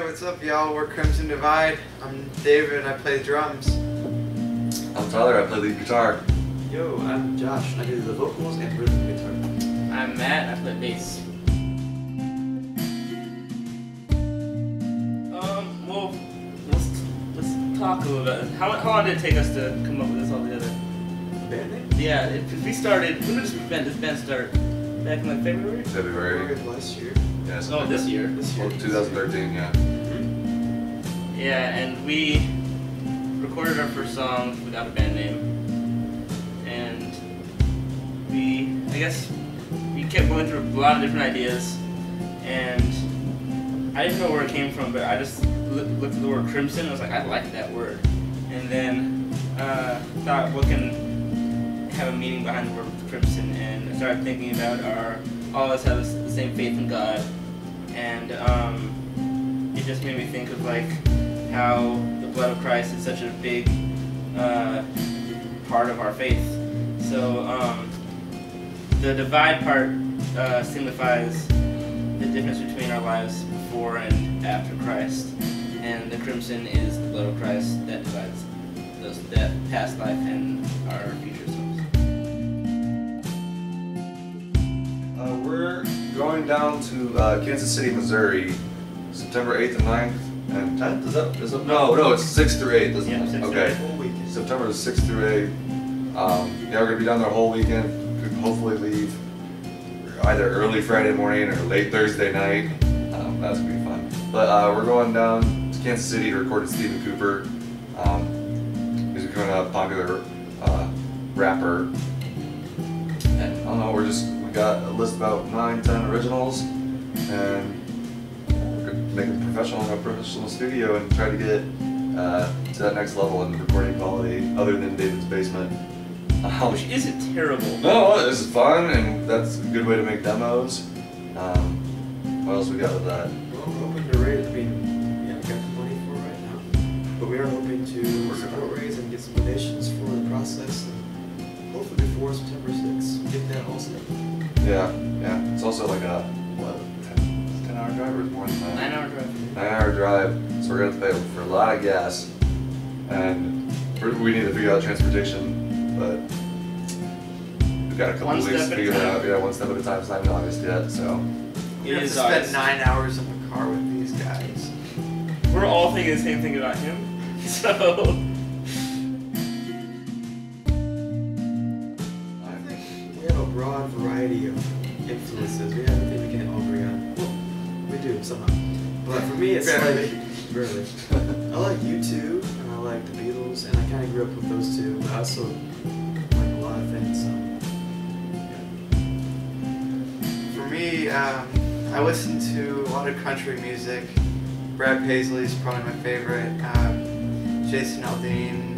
what's up, y'all? We're Crimson Divide. I'm David, I play drums. I'm Tyler, I play lead guitar. Yo, I'm Josh, I do the vocals and rhythm guitar. I'm Matt, I play bass. Well, let's talk a little bit. How long did it take us to come up with this all together? Band name? Yeah, if we started, when did this band start? Back in like February? February. of last year. Yeah, No, this year. Well, 2013, yeah. Yeah, and we recorded our first song without a band name. And I guess we kept going through a lot of different ideas. And I didn't know where it came from, but I just looked at the word crimson and I was like, I like that word. And then thought, what can have a meaning behind the word crimson? And I started thinking about all of us have the same faith in God. And it just made me think of like how the blood of Christ is such a big part of our faith. So the divide part signifies the difference between our lives before and after Christ, and the crimson is the blood of Christ that divides that past life and our future selves. We're going down to Kansas City, Missouri, September 8th and 9th and 10th. Is that? No, it's 6th through 8th, isn't Yeah, it? 6th through Okay. 8th. Whole weekend. September 6th through 8th. Yeah, we're gonna be down there a whole weekend. Could hopefully leave either early Friday morning or late Thursday night. That's gonna be fun. But we're going down to Kansas City to record with Stephen Cooper. He's becoming a popular rapper. And I don't know, we got a list of about 9-10 originals, and we're gonna make it professional in a professional studio and try to get to that next level in recording quality, other than David's basement. Which isn't terrible. No, this is fun, and that's a good way to make demos. What else we got with that? Well, we're hoping to raise, we haven't got the money for it right now, but we are hoping to support raise and get some donations for the process, and hopefully before September 6th, get that all set. Yeah. It's also like a, 10-hour drive or more than that? 9-hour drive. 9-hour drive, so we're gonna have to pay for a lot of gas, and we need to figure out transportation, but we've got a couple One weeks step to at a figure it time. out. Yeah, one step at a time. It's not even August yet, so. You have to is spend August. 9 hours in the car with these guys. We're all thinking the same thing about him. So I think we have a broad variety of influences. We have a thing we can all agree on. Well, we do somehow. But for me, it's Barely. barely. I like U2 and I like the Beatles, and I kind of grew up with those two. But I also like a lot of things. So. For me, I listen to a lot of country music. Brad Paisley's probably my favorite. Jason Aldean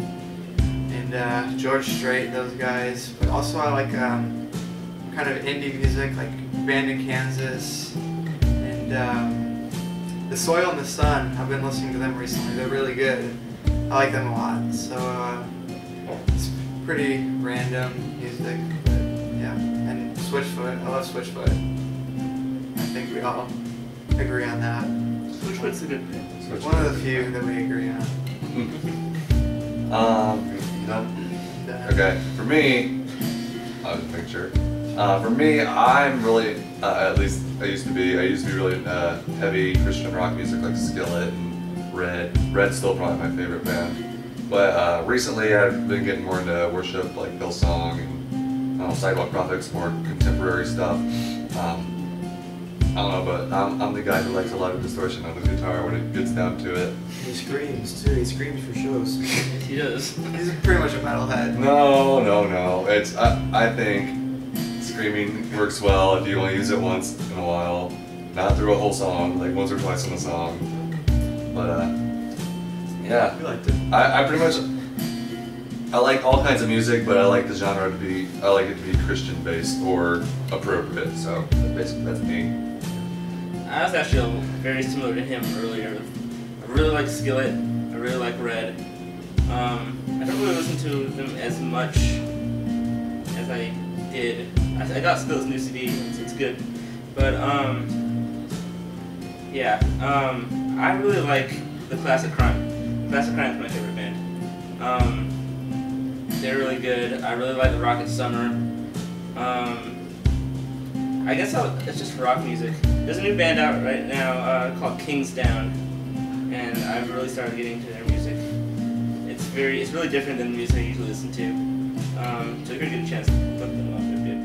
and George Strait, those guys. But also I like kind of indie music, like Band in Kansas and The Soil and the Sun. I've been listening to them recently. They're really good. I like them a lot. So it's pretty random music, but yeah. And Switchfoot, I love Switchfoot. I think we all agree on that. which one's a good thing? One of the few that we agree on. You know? Okay, for me, I'll just make sure. For me, I'm really, at least I used to be really heavy Christian rock music like Skillet and Red. Red's still probably my favorite band. But recently I've been getting more into worship like Hillsong and Sidewalk Prophets, more contemporary stuff. I don't know, but I'm the guy who likes a lot of distortion on the guitar when it gets down to it. He screams too. He screams for shows. He does. He's pretty much a metalhead. No. It's I think screaming works well if you only use it once in a while, not through a whole song, like once or twice in a song. But yeah, We liked it. I pretty much I like all kinds of music, but I like the genre to be Christian based or appropriate. So basically that's me. I was actually very similar to him earlier. I really like Skillet. I really like Red. I don't really listen to them as much as I did. I got Skillet's new CD. It's good, but Yeah, I really like the Classic Crime. Classic Crime is my favorite band. They're really good. I really like the Rocket Summer. I guess it's just rock music. There's a new band out right now called Kingsdown, and I've really started getting into their music. It's really different than the music I usually listen to. So if you get a chance to look them up, they're good.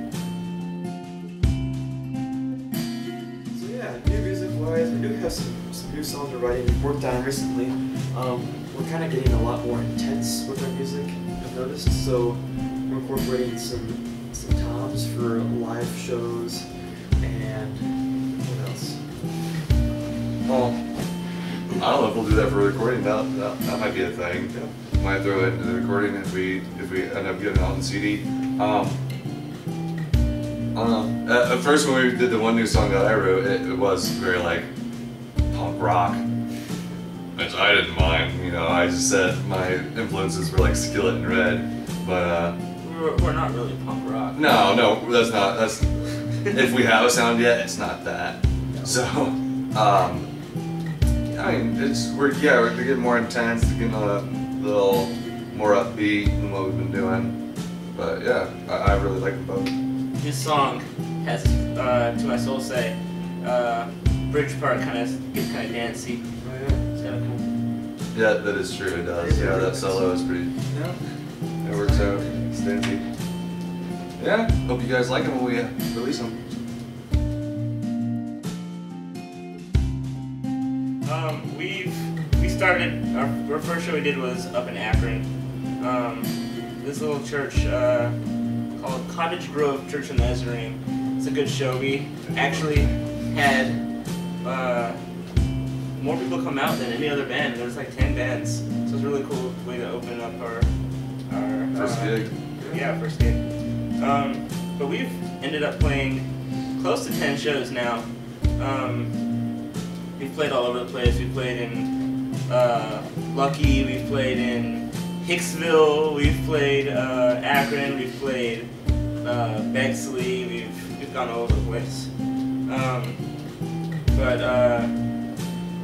So yeah, new music-wise, we do have some new songs we're writing. We've worked on recently. We're kind of getting a lot more intense with our music, I've noticed. So we're incorporating some toms for live shows, and what else? Well, I don't know if we'll do that for recording. That might be a thing. Yeah. Might throw it into the recording if we end up getting it on the CD. I don't know. At first, when we did the one new song that I wrote, it was very like punk rock, which I didn't mind. You know, I just said my influences were like Skillet and Red, but We're not really punk rock. no, that's not. That's if we have a sound yet, it's not that. So, I mean, we're getting more intense, getting a little more upbeat than what we've been doing. But yeah, I really like them both. This song has, to my soul say, bridge part gets kind of dancey. Oh yeah. It's kind of cool. Yeah, that is true. It does. Yeah, that solo is pretty. Yeah. It works out. Stancy. Yeah. Hope you guys like them when we release them. We started our first show we did was up in Akron. This little church called Cottage Grove Church of Nazarene. It's a good show. We actually had more people come out than any other band. There was like 10 bands, so it's a really cool way to open up our First gig. Yeah, first gig. But we've ended up playing close to 10 shows now. We've played all over the place. We played in Lucky, we've played in Hicksville, we've played Akron, we've played Bexley, we've gone all over the place. But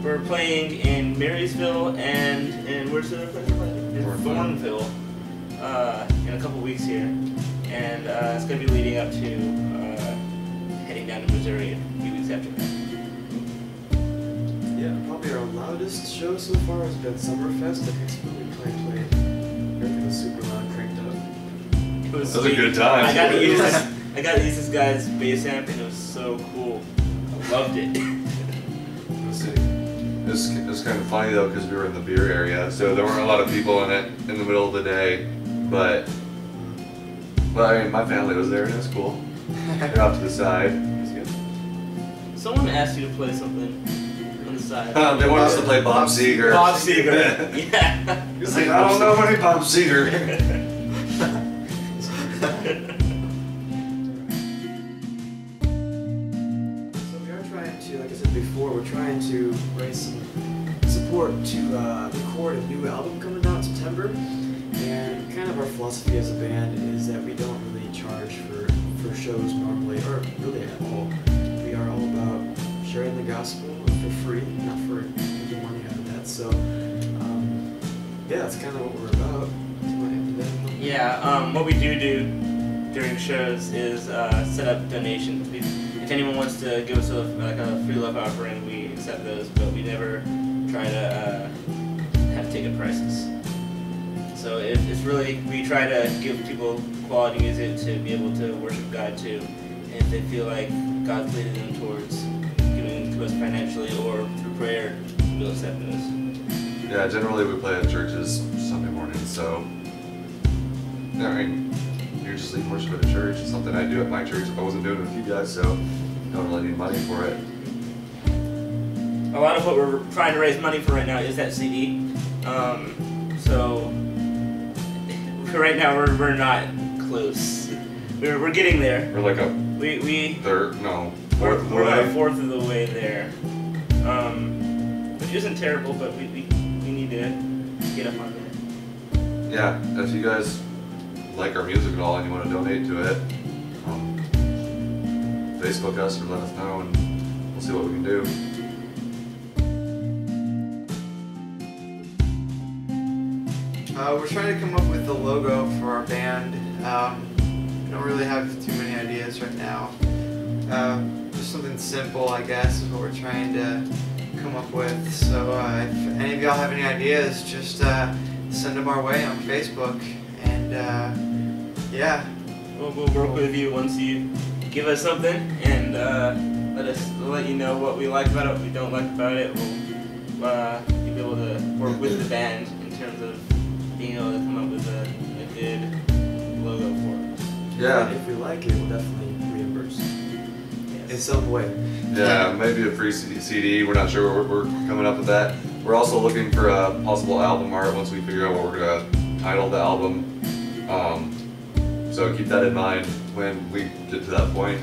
we're playing in Marysville and where's the other place we're playing? In Thornville in a couple weeks here. And it's going to be leading up to heading down to Missouri a few weeks after that. Yeah, probably our loudest show so far has been Summerfest at Hicksville. We played. Everything was super loud, cranked up. It was That was a sweet. good time. I got to use this guy's bass amp, and it was so cool. I loved it. It was kind of funny though because we were in the beer area, so there weren't a lot of people in it in the middle of the day. But I mean, my family was there and it was cool. They're off to the side. It was good. Someone asked you to play something on the side. They want us to play Bob Seger. Bob Seger. Yeah. He's like, I don't know any Bob Seger. So we are trying to, like I said before, we're trying to raise some support to record a new album coming out in September. And kind of our philosophy as a band is that we don't really charge for shows normally, or really at all. We are all about sharing the gospel for free, not for making money out of that. So, yeah, that's kind of what we're about. Yeah, what we do during shows is set up donations. If anyone wants to give us a free love offering, we accept those, but we never try to have ticket prices. So it's really, we try to give people quality music to be able to worship God too. And if they feel like God's leading them towards giving to us financially or through prayer, we'll accept those. Yeah, generally we play at churches Sunday mornings, so I mean, you're just leading worship at a church. It's something I do at my church. I wasn't doing it with you guys, so don't really need money for it. A lot of what we're trying to raise money for right now is that CD. So right now we're not close. We're getting there. We're like a fourth of the we're about a way. fourth of the way there. Which isn't terrible, but we need to get up on that. Yeah, if you guys like our music at all and you want to donate to it, Facebook us or let us know and we'll see what we can do. We're trying to come up with the logo for our band. We don't really have too many ideas right now. Just something simple, I guess, is what we're trying to come up with. So if any of y'all have any ideas, just send them our way on Facebook. And yeah. We'll work with you once you give us something and let you know what we like about it, what we don't like about it. We'll be able to work with the band in terms of being able to come up with a good logo for us. Yeah. If we like it, we'll definitely reimburse in some way. Yeah, maybe a free CD. We're not sure. We're coming up with that. We're also looking for a possible album art once we figure out what we're gonna title the album. So keep that in mind when we get to that point.